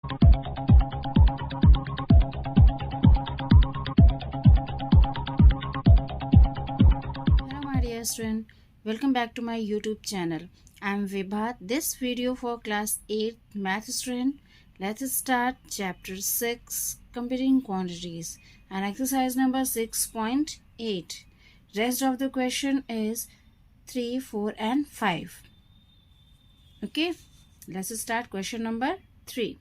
Hello my dear student, welcome back to my YouTube channel. I am Vibha. This video for class 8 math student. Let's start chapter 6 comparing quantities and exercise number 6.8. Rest of the question is 3, 4 and 5. Okay, let's start question number 3.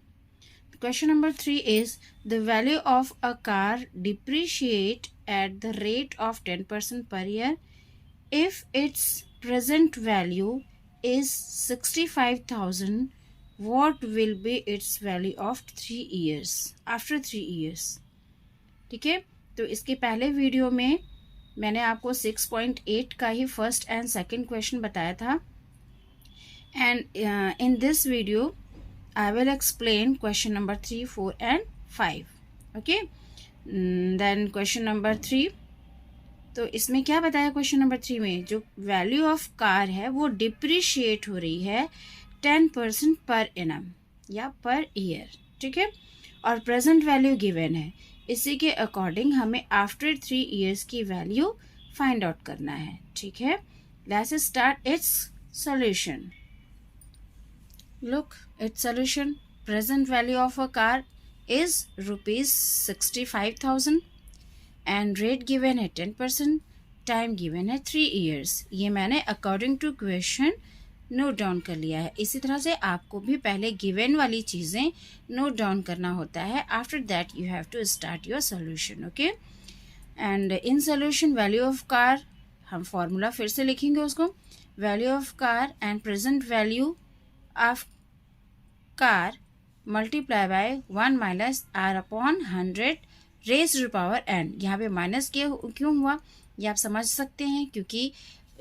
Question number 3 is the value of a car depreciate at the rate of 10% per year if its present value is 65,000. What will be its value of 3 years after 3 years? ठीक है, तो इसके पहले video में मैंने आपको 6.8 का ही first and second question बताया था and in this video I will explain question number 3, 4 and 5. Okay. Then question number 3. तो इसमें क्या बताया क्वेश्चन नंबर 3 में? जो वैल्यू ऑफ कार है वो डिप्रिशिएट हो रही है 10% पर एनम या पर ईयर. ठीक है, और प्रेजेंट वैल्यू गिवन है. इसी के अकॉर्डिंग हमें आफ्टर 3 इयर्स की वैल्यू फाइंड आउट करना है. ठीक है, let's start it's solution. Look, its solution. Present value of a car is rupees 65,000 and rate given है 10%, टाइम गिवन है 3 years. ये मैंने according to question note down कर लिया है. इसी तरह से आपको भी पहले गिवन वाली चीज़ें नोट डाउन करना होता है. After that you have to start your solution. Okay, and in solution value of car, हम फॉर्मूला फिर से लिखेंगे उसको. Value of car and present value of car multiply by 1 minus are upon 100 raise to power N. यहाँ पे minus क्यों हुआ ये आप समझ सकते हैं, क्योंकि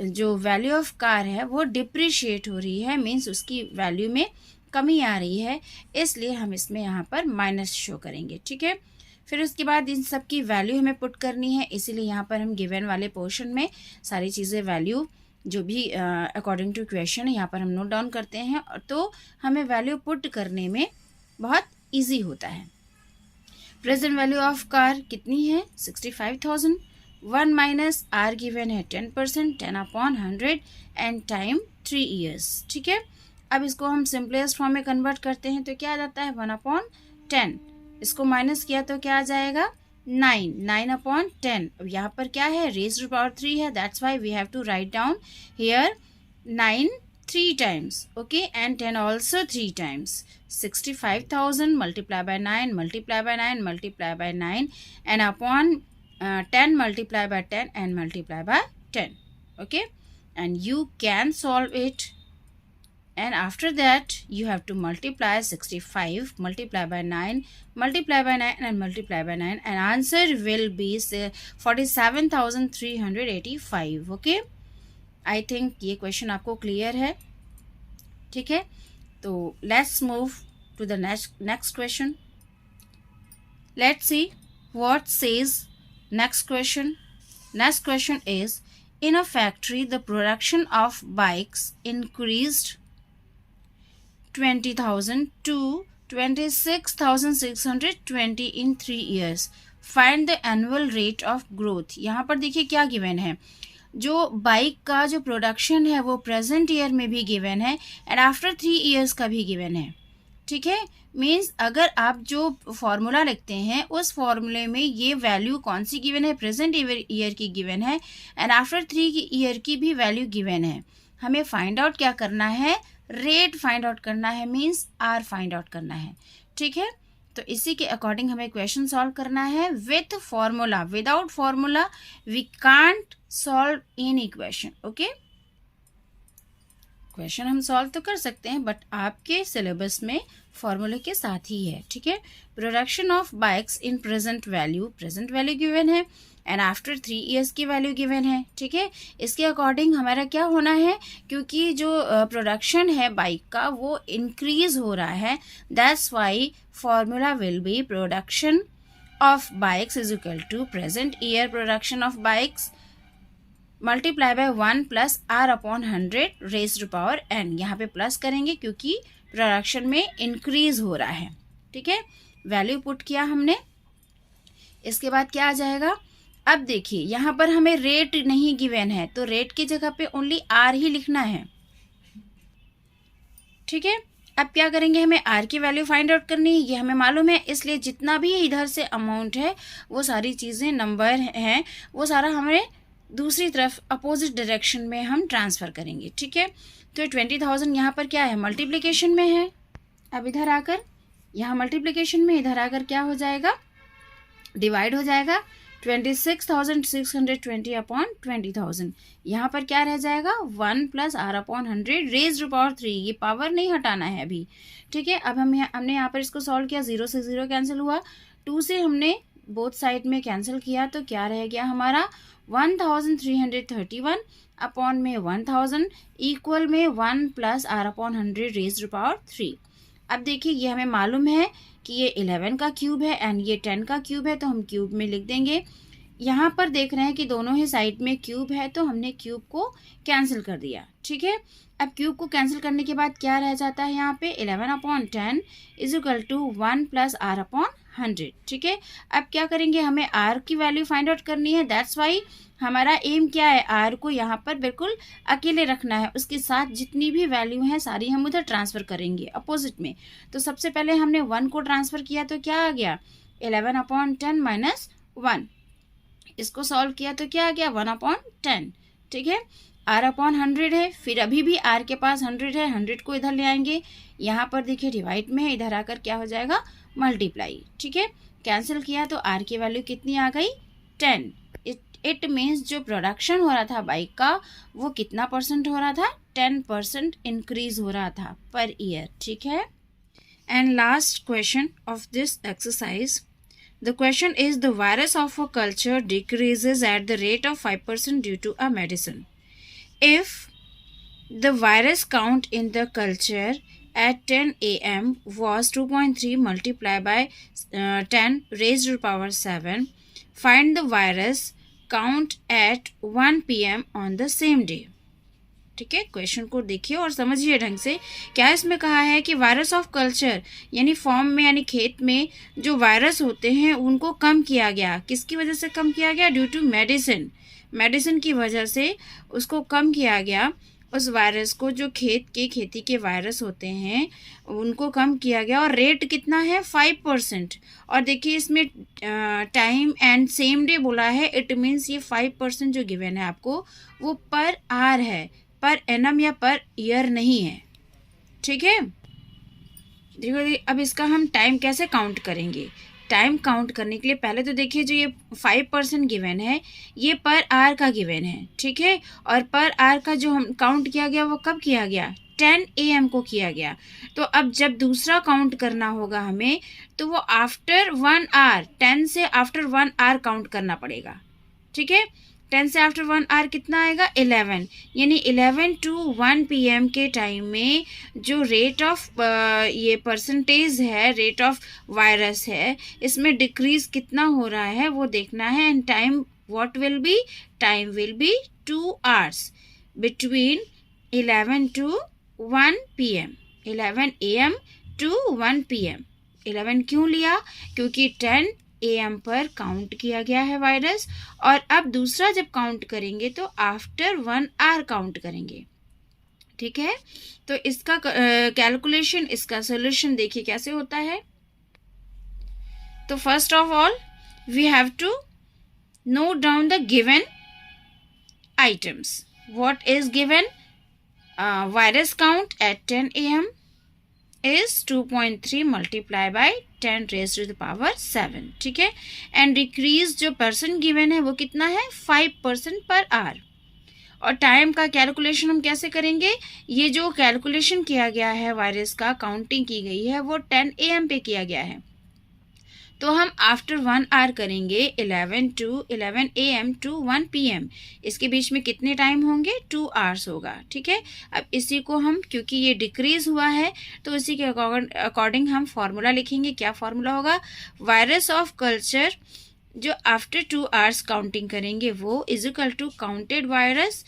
जो वैल्यू ऑफ कार है वो डिप्रिशिएट हो रही है, मीन्स उसकी वैल्यू में कमी आ रही है, इसलिए हम इसमें यहाँ पर माइनस शो करेंगे. ठीक है, फिर उसके बाद इन सब की वैल्यू हमें पुट करनी है, इसीलिए यहाँ पर हम गिवन वाले पोर्शन में सारी चीज़ें वैल्यू जो भी अकॉर्डिंग टू क्वेश्चन है यहाँ पर हम नोट डाउन करते हैं, तो हमें वैल्यू पुट करने में बहुत इजी होता है. प्रेजेंट वैल्यू ऑफ कार कितनी है? 65,000. 1 माइनस आर गिवन है 10%, 10 अपॉन 100 एंड टाइम 3 years. ठीक है, अब इसको हम सिंपलेस्ट फॉर्म में कन्वर्ट करते हैं तो क्या आ जाता है? 1 अपॉन 10. इसको माइनस किया तो क्या आ जाएगा? 9 अपॉन 10. अब यहाँ पर क्या है? रेज टू पावर 3 है, that's why we have to write down here 9 3 times. Okay, and 10 also 3 times. 65,000 multiply by 9 multiply by 9 multiply by 9 and upon 10 multiply by 10 and multiply by 10. Okay, and you can solve it. And after that you have to multiply 65 multiply by 9 multiply by 9 and multiply by 9 and answer will be say 47,385. Okay, I think ये question आपको clear है. ठीक है, तो let's move to the next question. Let's see what says next question. Next question is, in a factory the production of bikes increased 20,000 to 26,620 in 3 years. Find the annual rate of growth. यहाँ पर देखिए क्या given है. जो bike का जो production है वो प्रेजेंट ईयर में भी गिवन है एंड आफ्टर 3 years का भी गिवन है. ठीक है, मीन्स अगर आप जो फॉर्मूला लिखते हैं उस फॉर्मूले में ये वैल्यू कौन सी गिवन है? प्रेजेंट ईयर की गिवन है एंड आफ्टर 3 year की भी वैल्यू गिवन है. हमें फाइंड आउट क्या करना है? रेट फाइंड आउट करना है, मीन्स आर फाइंड आउट करना है. ठीक है, तो इसी के अकॉर्डिंग हमें क्वेश्चन सॉल्व करना है with formula. Without formula we can't solve any question. Okay, question हम सॉल्व तो कर सकते हैं बट आपके सिलेबस में फॉर्मूले के साथ ही है. ठीक है, production of bikes in present value given है एंड आफ्टर 3 years की वैल्यू गिवन है. ठीक है, इसके अकॉर्डिंग हमारा क्या होना है, क्योंकि जो प्रोडक्शन है बाइक का वो इंक्रीज हो रहा है, that's why formula will be production of bikes is equal to present year production of bikes multiply by 1 plus R upon 100 raise to power N. यहाँ पे प्लस करेंगे क्योंकि प्रोडक्शन में इंक्रीज हो रहा है. ठीक है, वैल्यू पुट किया हमने। इसके बाद क्या आ जाएगा, अब देखिए यहाँ पर हमें रेट नहीं गिवन है, तो रेट की जगह पे ओनली आर ही लिखना है। ठीक है, अब क्या करेंगे, हमें आर की वैल्यू फाइंड आउट करनी है, ये हमें मालूम है, इसलिए जितना भी इधर से अमाउंट है वो सारी चीज़ें नंबर हैं वो सारा हमें दूसरी तरफ अपोजिट डायरेक्शन में हम ट्रांसफ़र करेंगे। ठीक है, तो 20,000 यहाँ पर क्या है, मल्टीप्लिकेशन में है। अब इधर आकर यहाँ मल्टीप्लिकेशन में, इधर आकर क्या हो जाएगा, डिवाइड हो जाएगा। 26,620 अपॉन 20,000, यहाँ पर क्या रह जाएगा, 1 plus R upon 100 raised to power 3, ये पावर नहीं हटाना है अभी। ठीक है, अब हमने यहाँ पर इसको सॉल्व किया, 0 से 0 कैंसिल हुआ, 2 से हमने बोथ साइड में कैंसिल किया, तो क्या रह गया हमारा 1331 अपॉन में 1000 इक्वल में 1 plus R upon 100 raised to power 3। अब देखिए ये हमें मालूम है कि ये 11 का क्यूब है एंड ये 10 का क्यूब है, तो हम क्यूब में लिख देंगे। यहाँ पर देख रहे हैं कि दोनों ही साइड में क्यूब है, तो हमने क्यूब को कैंसिल कर दिया। ठीक है, अब क्यूब को कैंसिल करने के बाद क्या रह जाता है, यहाँ पे 11 upon 10 is equal to 1 plus R upon 100। ठीक है, अब क्या करेंगे, हमें आर की वैल्यू फाइंड आउट करनी है, दैट्स वाई हमारा एम क्या है, आर को यहाँ पर बिल्कुल अकेले रखना है, उसके साथ जितनी भी वैल्यू है सारी हम उधर ट्रांसफ़र करेंगे अपोजिट में। तो सबसे पहले हमने 1 को ट्रांसफ़र किया, तो क्या आ गया, 11 अपॉन 10 माइनस 1। इसको सॉल्व किया तो क्या आ गया, 1 अपॉन 10। ठीक है, आर अपॉन 100 है, फिर अभी भी आर के पास 100 है, 100 को इधर ले आएंगे, यहाँ पर देखिए डिवाइड में है, इधर आकर क्या हो जाएगा, मल्टीप्लाई। ठीक है, कैंसिल किया तो आर की वैल्यू कितनी आ गई, 10। इट मीन्स जो प्रोडक्शन हो रहा था बाइक का वो कितना परसेंट हो रहा था, 10% इंक्रीज हो रहा था पर ईयर। ठीक है, and last question of this exercise, the question is the virus of a culture decreases at the rate of 5% due to a medicine. If the virus count in the culture at 10 am was 2.3 multiplied by 10 raised to the power 7, find the virus count at 1 pm on the same day. ठीक है, question को देखिए और समझिए ढंग से। क्या इसमें कहा है कि वायरस ऑफ कल्चर यानी फॉर्म में यानी खेत में जो वायरस होते हैं उनको कम किया गया, किसकी वजह से कम किया गया, ड्यू टू मेडिसिन, मेडिसिन की वजह से उसको कम किया गया। उस वायरस को, जो खेती के वायरस होते हैं उनको कम किया गया, और रेट कितना है, 5%। और देखिए इसमें टाइम एंड सेम डे बोला है, इट मीन्स ये 5% जो गिवन है आपको वो पर आर है, पर एनम या पर ईयर नहीं है। ठीक है, देखो अब इसका हम टाइम कैसे काउंट करेंगे। टाइम काउंट करने के लिए पहले तो देखिए जो ये 5% गिवन है ये पर आर का गिवन है। ठीक है, और पर आर का जो हम काउंट किया गया वो कब किया गया, 10 AM को किया गया। तो अब जब दूसरा काउंट करना होगा हमें तो वो आफ्टर 1 आवर, 10 से आफ्टर 1 आवर काउंट करना पड़ेगा। ठीक है, 10 से आफ्टर 1 आवर कितना आएगा, 11, यानी 11 to 1 PM के टाइम में जो रेट ऑफ ये परसेंटेज है, रेट ऑफ वायरस है, इसमें डिक्रीज कितना हो रहा है वो देखना है। And time what will be, time will be 2 hours between 11 to 1 PM, 11 AM to 1 PM। 11 क्यों लिया, क्योंकि 10 AM पर काउंट किया गया है वायरस, और अब दूसरा जब काउंट करेंगे तो आफ्टर 1 आवर काउंट करेंगे। ठीक है, तो इसका कैलकुलेशन, इसका सोल्यूशन देखिए कैसे होता है। तो first of all we have to note down the given items. What is given, virus count at 10 AM is 2.3 multiplied by 10 raised to the power 7। ठीक है, एंड डिक्रीज जो परसेंट गिवन है वो कितना है, 5% पर आवर। और time का calculation हम कैसे करेंगे, ये जो कैलकुलेशन किया गया है वायरस का, काउंटिंग की गई है वो 10 AM पे किया गया है, तो हम आफ्टर 1 आवर करेंगे, 11 AM to 1 PM। इसके बीच में कितने टाइम होंगे, 2 hours होगा। ठीक है, अब इसी को हम, क्योंकि ये डिक्रीज हुआ है तो इसी के अकॉर्डिंग हम फॉर्मूला लिखेंगे। क्या फॉर्मूला होगा, वायरस ऑफ कल्चर जो आफ्टर 2 hours काउंटिंग करेंगे वो is equal to counted virus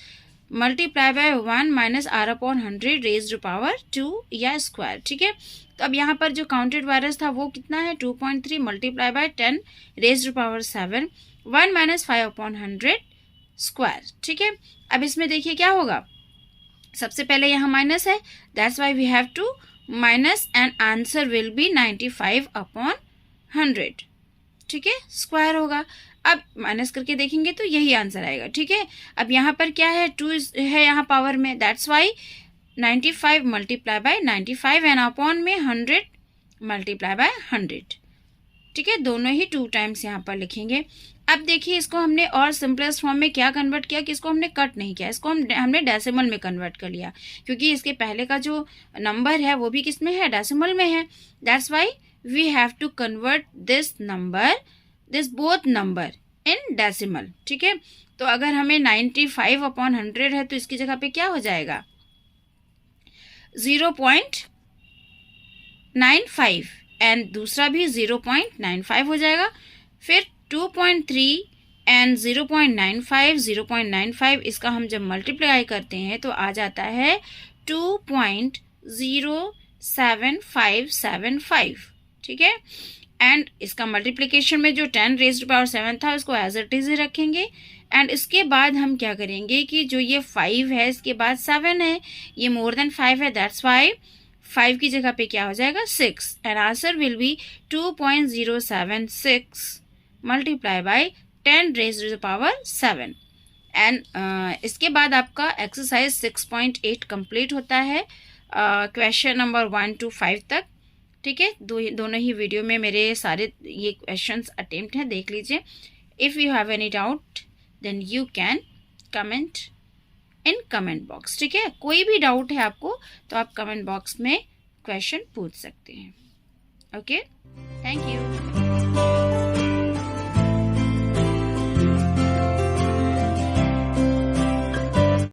multiply by 1 minus are upon 100 raised power 2 या स्क्वायर, ठीक है। तो अब यहाँ पर जो काउंटेड वायरस था वो कितना है 2.3 multiply by 10 raised power 7 1 minus 5 upon 100 square, ठीक है। अब इसमें देखिए क्या होगा, सबसे पहले यहाँ माइनस है, that's why we have to minus and answer will be 95 upon 100, ठीक है, स्क्वायर होगा। अब माइनस करके देखेंगे तो यही आंसर आएगा, ठीक है। अब यहाँ पर क्या है 2 है यहाँ पावर में, that's why 95 multiply by 95 and upon में 100 मल्टीप्लाई बाय 100, ठीक है। दोनों ही 2 टाइम्स यहाँ पर लिखेंगे। अब देखिए इसको हमने और सिंपलेस्ट फॉर्म में क्या कन्वर्ट किया कि इसको हमने कट नहीं किया, इसको हमने डेसिमल में कन्वर्ट कर लिया, क्योंकि इसके पहले का जो नंबर है वो भी किस में है, डेसिमल में है। That's why we have to convert this both number in decimal, ठीक है। तो अगर हमें 95 अपॉन 100 है तो इसकी जगह पे क्या हो जाएगा 0.95 एंड दूसरा भी 0.95 हो जाएगा। फिर 2.3 एंड 0.95 इसका हम जब मल्टीप्लाई करते हैं तो आ जाता है 2.07575, ठीक है। एंड इसका मल्टीप्लिकेशन में जो 10 रेज्ड पावर 7 था उसको एज इट इज ही रखेंगे। एंड इसके बाद हम क्या करेंगे कि जो ये 5 है इसके बाद 7 है, ये मोर देन 5 है, दैट्स वाई 5 की जगह पे क्या हो जाएगा 6 and answer will be 2.076 multiply by 10 raised to the power 7। And इसके बाद आपका एक्सरसाइज 6.8 कंप्लीट होता है, क्वेश्चन नंबर 1 to 5 तक, ठीक है। दोनों ही वीडियो में मेरे सारे ये क्वेश्चंस अटेम्प्ट हैं, देख लीजिए। If you have any doubt then you can comment in comment box, ठीक है। कोई भी डाउट है आपको तो आप कमेंट बॉक्स में क्वेश्चन पूछ सकते हैं। Okay, thank you.